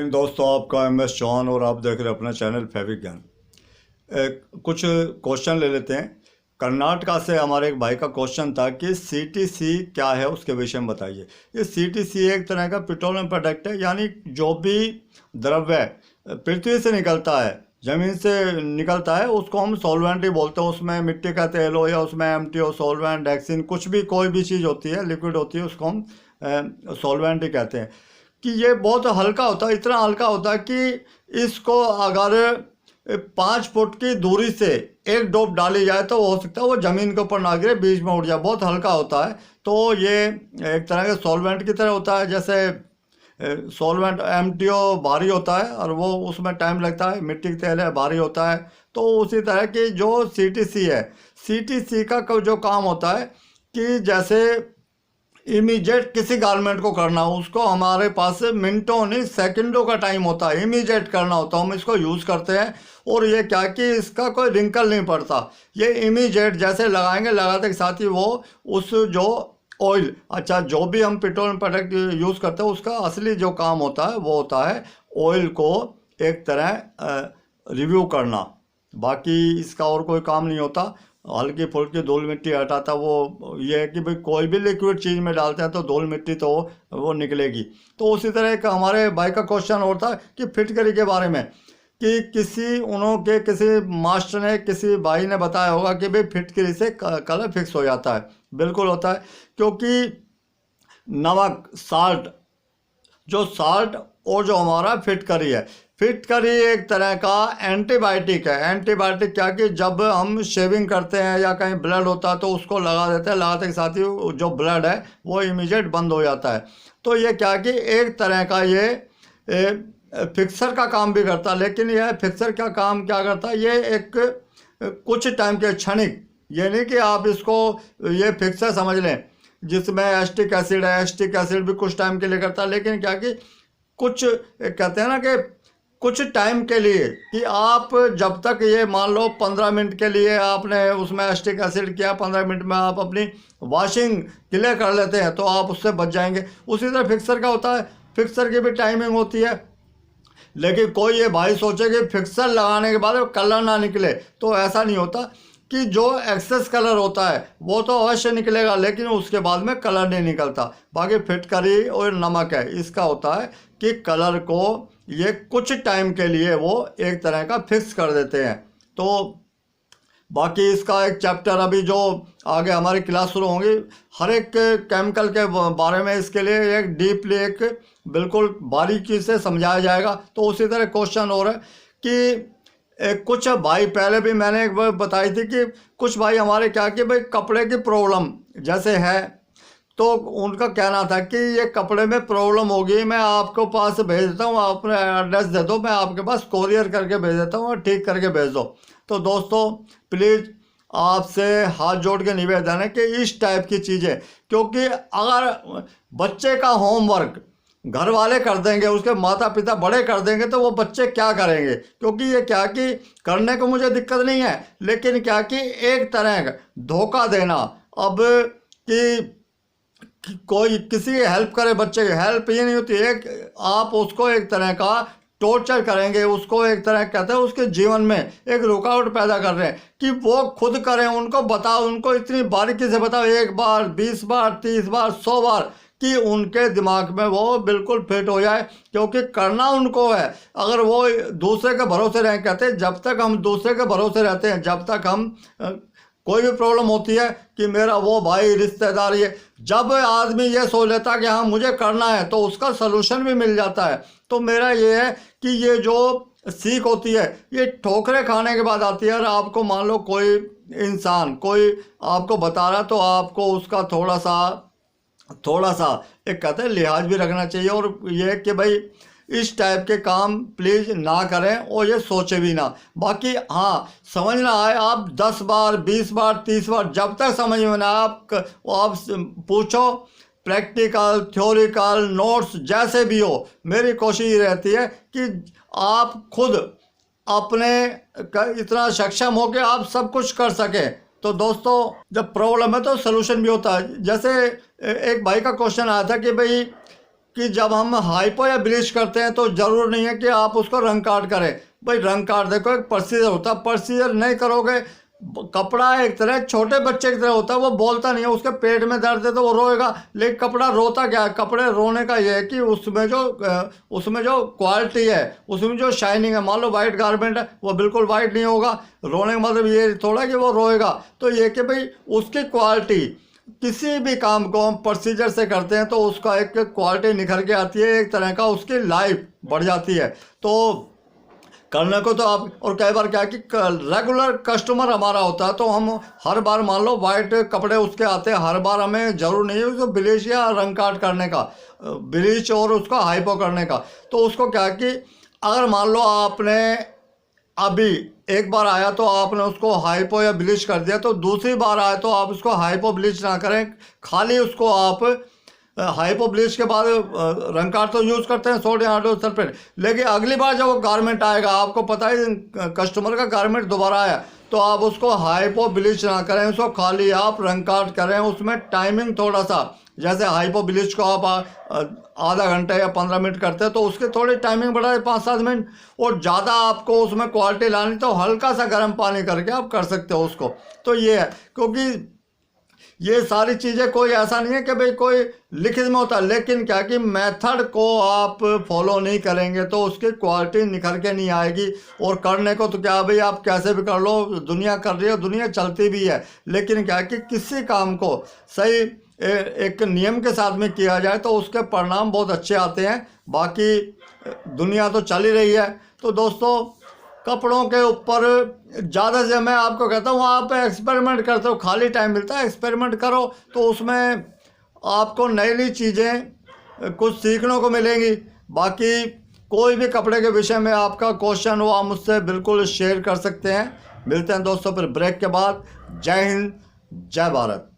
Morning दोस्तों, आपका M S Chauhan और आप देख रहे हैं अपना चैनल फैब्रिक ज्ञान। कुछ क्वेश्चन ले लेते हैं। कर्नाटका से हमारे एक भाई का क्वेश्चन था कि सीटीसी क्या है, उसके विषय में बताइए। ये सीटीसी एक तरह का पेट्रोलियम प्रोडक्ट है, यानी जो भी द्रव्य पृथ्वी से निकलता है, ज़मीन से निकलता है, उसको हम सॉल्वेंट ही बोलते हैं। उसमें मिट्टी का तेल हो या उसमें एमटीओ, सॉल्वेंट, डेक्सिन, कुछ भी कोई भी चीज़ होती है, लिक्विड होती है, उसको हम सॉल्वेंट ही कहते हैं। कि ये बहुत हल्का होता है, इतना हल्का होता है कि इसको अगर 5 फुट की दूरी से एक डोप डाली जाए तो हो सकता है वो ज़मीन के ऊपर ना गिरे, बीच में उड़ जाए। बहुत हल्का होता है, तो ये एक तरह के सॉल्वेंट की तरह होता है। जैसे सॉल्वेंट एमटीओ भारी होता है और वो उसमें टाइम लगता है, मिट्टी का तेल है भारी होता है। तो उसी तरह की जो सीटीसी है, सीटीसी का जो काम होता है कि जैसे इमीडिएट किसी गारमेंट को करना हो, उसको हमारे पास मिनटों नहीं सेकंडों का टाइम होता है, इमीडिएट करना होता है, हम इसको यूज़ करते हैं। और ये क्या कि इसका कोई रिंकल नहीं पड़ता, ये इमीडिएट जैसे लगाएंगे, लगाते के साथ ही वो उस जो ऑयल, अच्छा जो भी हम पेट्रोलियम प्रोडक्ट यूज़ करते हैं, उसका असली जो काम होता है वो होता है ऑयल को एक तरह रिव्यू करना। बाकी इसका और कोई काम नहीं होता। हल्की फुल्की धूल मिट्टी हटाता वो, ये है कि भाई कोई भी लिक्विड चीज़ में डालते हैं तो धूल मिट्टी तो वो निकलेगी। तो उसी तरह एक हमारे भाई का क्वेश्चन और था कि फिटकरी के बारे में, कि किसी मास्टर ने, किसी भाई ने बताया होगा कि भाई फिटकरी से कलर फिक्स हो जाता है। बिल्कुल होता है, क्योंकि नमक, साल्ट और जो हमारा फिटकरी है, फिटकरी एक तरह का एंटीबायोटिक है। एंटीबायोटिक क्या कि जब हम शेविंग करते हैं या कहीं ब्लड होता है तो उसको लगा देते हैं, लगाते के साथ ही जो ब्लड है वो इमीडिएट बंद हो जाता है। तो ये क्या कि एक तरह का ये फिक्सर का काम भी करता है। लेकिन यह फिक्सर का काम क्या करता है, ये एक कुछ टाइम के क्षणिक, ये नहीं कि आप इसको ये फिक्सर समझ लें जिसमें एसिटिक एसिड है। एसिटिक एसिड भी कुछ टाइम के लिए करता है, लेकिन क्या कि कुछ कहते हैं ना कि कुछ टाइम के लिए, कि आप जब तक ये मान लो 15 मिनट के लिए आपने उसमें एसिटिक एसिड किया, 15 मिनट में आप अपनी वॉशिंग क्लियर कर लेते हैं तो आप उससे बच जाएंगे। उसी तरह फिक्सर का होता है, फिक्सर की भी टाइमिंग होती है। लेकिन कोई ये भाई सोचे कि फिक्सर लगाने के बाद कलर ना निकले, तो ऐसा नहीं होता। कि जो एक्सेस कलर होता है वो तो अवश्य निकलेगा, लेकिन उसके बाद में कलर नहीं निकलता। बाकी फिटकरी और नमक है, इसका होता है कि कलर को ये कुछ टाइम के लिए वो एक तरह का फिक्स कर देते हैं। तो बाकी इसका एक चैप्टर अभी जो आगे हमारी क्लास शुरू होंगी, हर एक केमिकल के बारे में इसके लिए एक डीपली, एक बिल्कुल बारीकी से समझाया जाएगा। तो उसी तरह क्वेश्चन और है कि कुछ भाई, पहले भी मैंने एक बार बताई थी कि कुछ भाई हमारे क्या कि भाई कपड़े की प्रॉब्लम जैसे है, तो उनका कहना था कि ये कपड़े में प्रॉब्लम होगी, मैं आपको पास भेज देता हूँ, आप अपना एड्रेस दे दो, मैं आपके पास कोरियर करके भेज देता हूँ और ठीक करके भेज दो। तो दोस्तों प्लीज़ आपसे हाथ जोड़ के निवेदन है कि इस टाइप की चीज़ें, क्योंकि अगर बच्चे का होमवर्क घर वाले कर देंगे, उसके माता पिता बड़े कर देंगे, तो वो बच्चे क्या करेंगे। क्योंकि ये क्या कि करने को मुझे दिक्कत नहीं है, लेकिन क्या कि एक तरह का धोखा देना, अब कि कोई किसी की हेल्प करे, बच्चे की हेल्प ये नहीं होती। एक आप उसको एक तरह का टॉर्चर करेंगे, उसको एक तरह कहते हैं उसके जीवन में एक रुकावट पैदा कर रहे हैं कि वो खुद करें। उनको बताओ, उनको इतनी बारीकी से बताओ, 1 बार, 20 बार, 30 बार, 100 बार, कि उनके दिमाग में वो बिल्कुल फिट हो जाए। क्योंकि करना उनको है। अगर वो दूसरे के भरोसे रहें, कहते हैं जब तक हम दूसरे के भरोसे रहते हैं, जब तक हम कोई भी प्रॉब्लम होती है कि मेरा वो भाई रिश्तेदार, ये जब आदमी ये सोच लेता कि हाँ मुझे करना है, तो उसका सलूशन भी मिल जाता है। तो मेरा ये है कि ये जो सीख होती है ये ठोकरें खाने के बाद आती है। और आपको मान लो कोई इंसान कोई आपको बता रहा, तो आपको उसका थोड़ा सा एक कहते हैं लिहाज भी रखना चाहिए। और ये कि भाई इस टाइप के काम प्लीज़ ना करें और ये सोचे भी ना। बाकी हाँ, समझ ना आए आप 10 बार, 20 बार, 30 बार, जब तक समझ में ना आप पूछो, प्रैक्टिकल, थ्योरिकल, नोट्स जैसे भी हो, मेरी कोशिश ये रहती है कि आप खुद अपने इतना सक्षम हो कि आप सब कुछ कर सकें। तो दोस्तों जब प्रॉब्लम है तो सलूशन भी होता है। जैसे एक भाई का क्वेश्चन आया था कि भाई कि जब हम हाइपो या ब्लीच करते हैं तो ज़रूर नहीं है कि आप उसको रंग काट करें। भाई रंग काट देखो एक प्रोसीजर होता है, प्रोसीजर नहीं करोगे। कपड़ा एक तरह छोटे बच्चे की तरह होता है, वो बोलता नहीं है, उसके पेट में दर्द है तो वो रोएगा, लेकिन कपड़ा रोता क्या है? कपड़े रोने का ये है कि उसमें जो क्वालिटी है, उसमें जो शाइनिंग है। मान लो वाइट गारमेंट है, वो बिल्कुल वाइट नहीं होगा, रोने का मतलब ये थोड़ा कि वो रोएगा। तो ये कि भाई उसकी क्वालिटी, किसी भी काम को हम प्रोसीजर से करते हैं तो उसका एक क्वालिटी निखर के आती है, एक तरह का उसकी लाइफ बढ़ जाती है। तो करने को तो आप, और कई बार क्या है कि रेगुलर कस्टमर हमारा होता है तो हम हर बार मान लो वाइट कपड़े उसके आते हैं, हर बार हमें ज़रूर नहीं है उसको ब्लीच या रंग काट करने का, ब्लीच और उसका हाइपो करने का। तो उसको क्या है कि अगर मान लो आपने अभी एक बार आया तो आपने उसको हाइपो या ब्लीच कर दिया, तो दूसरी बार आया तो आप उसको हाइपो ब्लीच ना करें, खाली उसको आप हाइपो ब्लीच के बाद रंग काट तो यूज़ करते हैं सोडियम हाइड्रोसल्फेट। लेकिन अगली बार जब वो गारमेंट आएगा, आपको पता है कस्टमर का गारमेंट दोबारा आया, तो आप उसको हाइपो ब्लीच ना करें, उसको खाली आप रंग काट करें। उसमें टाइमिंग थोड़ा सा, जैसे हाइपो ब्लीच को आप आधा घंटा या 15 मिनट करते हैं तो उसकी थोड़ी टाइमिंग बढ़ाए 5-7 मिनट। और ज़्यादा आपको उसमें क्वालिटी लानी तो हल्का सा गर्म पानी करके आप कर सकते हो उसको। तो ये है, क्योंकि ये सारी चीज़ें कोई ऐसा नहीं है कि भाई कोई लिखित में होता है, लेकिन क्या कि मेथड को आप फॉलो नहीं करेंगे तो उसकी क्वालिटी निखर के नहीं आएगी। और करने को तो क्या भाई आप कैसे भी कर लो, दुनिया कर रही है, दुनिया चलती भी है, लेकिन क्या कि किसी काम को सही एक नियम के साथ में किया जाए तो उसके परिणाम बहुत अच्छे आते हैं। बाकी दुनिया तो चल ही रही है। तो दोस्तों, कपड़ों के ऊपर ज़्यादा से मैं आपको कहता हूँ आप एक्सपेरिमेंट करते हो, खाली टाइम मिलता है एक्सपेरिमेंट करो, तो उसमें आपको नई नई चीज़ें कुछ सीखने को मिलेंगी। बाकी कोई भी कपड़े के विषय में आपका क्वेश्चन हो आप मुझसे बिल्कुल शेयर कर सकते हैं। मिलते हैं दोस्तों फिर ब्रेक के बाद। जय हिंद, जय भारत।